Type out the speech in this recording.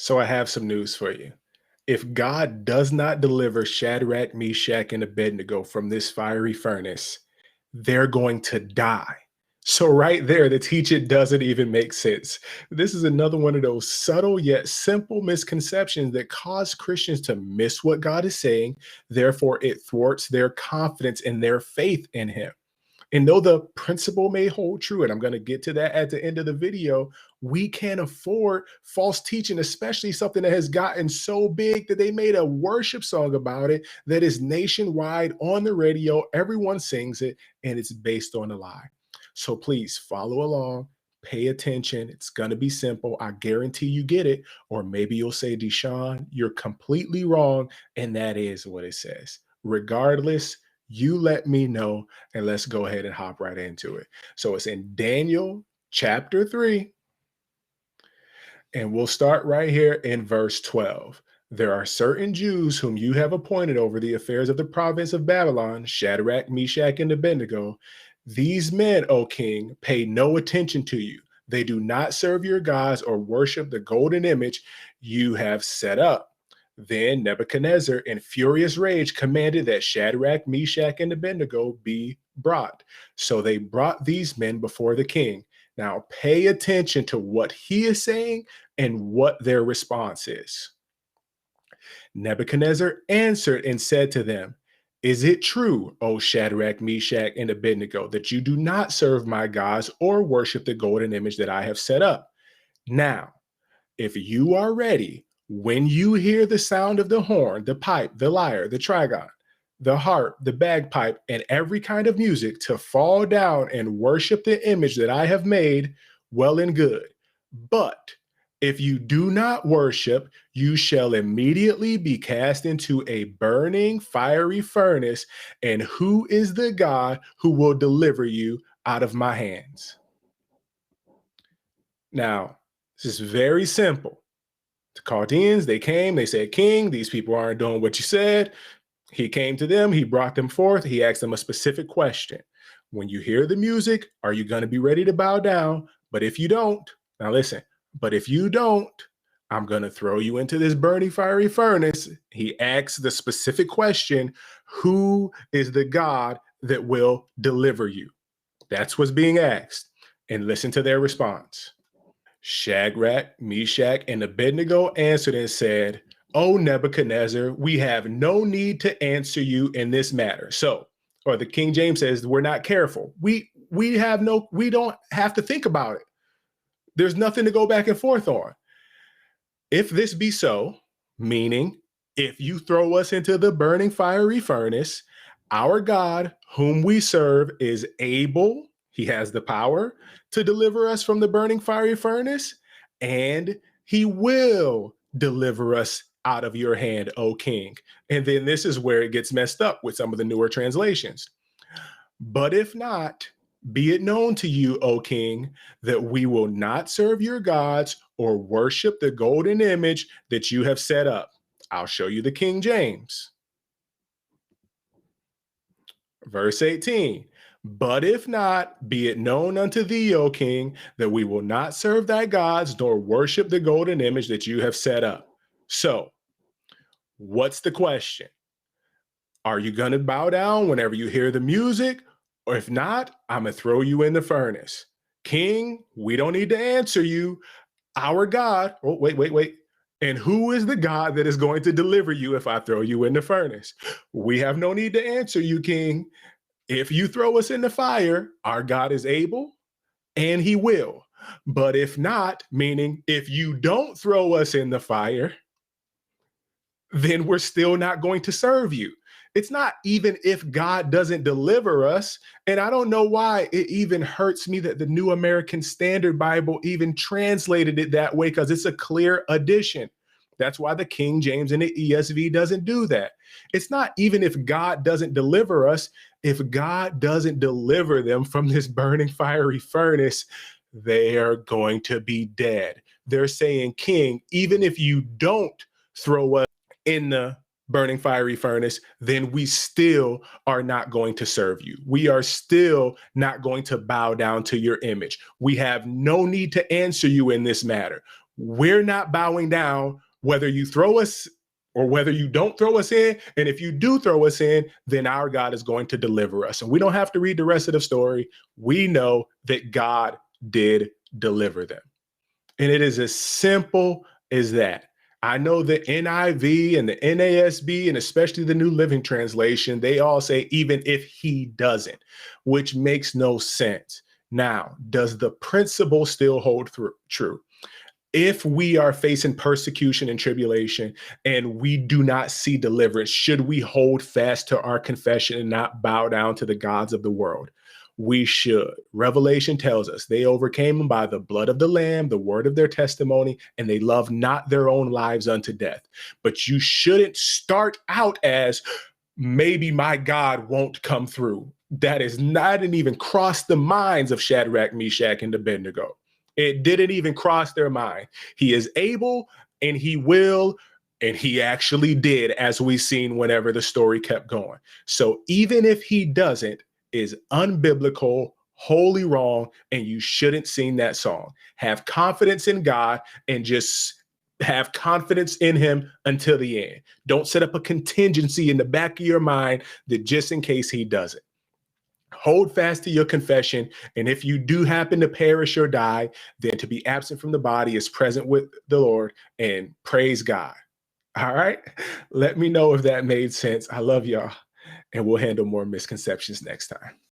So I have some news for you. If God does not deliver Shadrach, Meshach, and Abednego from this fiery furnace, they're going to die. So, right there, the teaching doesn't even make sense. This is another one of those subtle yet simple misconceptions that cause Christians to miss what God is saying. Therefore, it thwarts their confidence and their faith in Him. And though the principle may hold true, and I'm going to get to that at the end of the video, we can't afford false teaching, especially something that has gotten so big that they made a worship song about it that is nationwide on the radio. Everyone sings it, and it's based on a lie. So please follow along, pay attention. It's going to be simple. I guarantee you get it. Or maybe you'll say, Deshaun, you're completely wrong. And that is what it says. Regardless, you let me know, and let's go ahead and hop right into it. So it's in Daniel chapter 3, and we'll start right here in verse 12. There are certain Jews whom you have appointed over the affairs of the province of Babylon, Shadrach, Meshach, and Abednego. These men, O king, pay no attention to you. They do not serve your gods or worship the golden image you have set up. Then Nebuchadnezzar, in furious rage, commanded that Shadrach, Meshach, and Abednego be brought. So they brought these men before the king. Now pay attention to what he is saying and what their response is. Nebuchadnezzar answered and said to them, "Is it true, O Shadrach, Meshach, and Abednego, that you do not serve my gods or worship the golden image that I have set up? Now, if you are ready, when you hear the sound of the horn, the pipe, the lyre, the trigon, the harp, the bagpipe, and every kind of music, to fall down and worship the image that I have made, well and good. But if you do not worship, you shall immediately be cast into a burning, fiery furnace. And who is the God who will deliver you out of my hands?" Now, this is very simple. The Chaldeans, they came, they said, "King, these people aren't doing what you said." He came to them, he brought them forth, he asked them a specific question. When you hear the music, are you going to be ready to bow down? But if you don't, now listen, but if you don't, I'm going to throw you into this burning fiery furnace. He asks the specific question, who is the God that will deliver you? That's what's being asked. And listen to their response. Shadrach, Meshach, and Abednego answered and said, "O Nebuchadnezzar, we have no need to answer you in this matter." So, or the King James says, we're not careful. We don't have to think about it. There's nothing to go back and forth on. If this be so, meaning if you throw us into the burning fiery furnace, our God, whom we serve, is able, he has the power to deliver us from the burning fiery furnace, and he will deliver us out of your hand, O king. And then this is where it gets messed up with some of the newer translations. But if not, be it known to you, O king, that we will not serve your gods or worship the golden image that you have set up. I'll show you the King James. Verse 18. But if not, be it known unto thee, O king, that we will not serve thy gods nor worship the golden image that you have set up. So, what's the question? Are you going to bow down whenever you hear the music? Or if not, I'm going to throw you in the furnace. King, we don't need to answer you. Our God, oh, wait. And who is the God that is going to deliver you if I throw you in the furnace? We have no need to answer you, king. If you throw us in the fire, our God is able and he will. But if not, meaning if you don't throw us in the fire, then we're still not going to serve you. It's not even if God doesn't deliver us. And I don't know why it even hurts me that the New American Standard Bible even translated it that way, because it's a clear addition. That's why the King James and the ESV doesn't do that. It's not even if God doesn't deliver us. If God doesn't deliver them from this burning fiery furnace, they are going to be dead. They're saying, King, even if you don't throw us in the burning fiery furnace, then we still are not going to serve you. We are still not going to bow down to your image. We have no need to answer you in this matter. We're not bowing down whether you throw us or whether you don't throw us in. And if you do throw us in, then our God is going to deliver us. And we don't have to read the rest of the story. We know that God did deliver them. And it is as simple as that. I know the NIV and the NASB, and especially the New Living Translation, they all say, even if he doesn't, which makes no sense. Now, does the principle still hold true? If we are facing persecution and tribulation and we do not see deliverance, should we hold fast to our confession and not bow down to the gods of the world? We should. Revelation tells us they overcame them by the blood of the Lamb, the word of their testimony, and they love not their own lives unto death. But you shouldn't start out as, maybe my God won't come through. That is not even crossed the minds of Shadrach, Meshach, and Abednego. It didn't even cross their mind. He is able and he will, and he actually did, as we've seen whenever the story kept going. So even if he doesn't, is unbiblical, wholly wrong, and you shouldn't sing that song. Have confidence in God and just have confidence in him until the end. Don't set up a contingency in the back of your mind that just in case he doesn't. Hold fast to your confession. And if you do happen to perish or die, then to be absent from the body is present with the Lord, and praise God. All right. Let me know if that made sense. I love y'all, and we'll handle more misconceptions next time.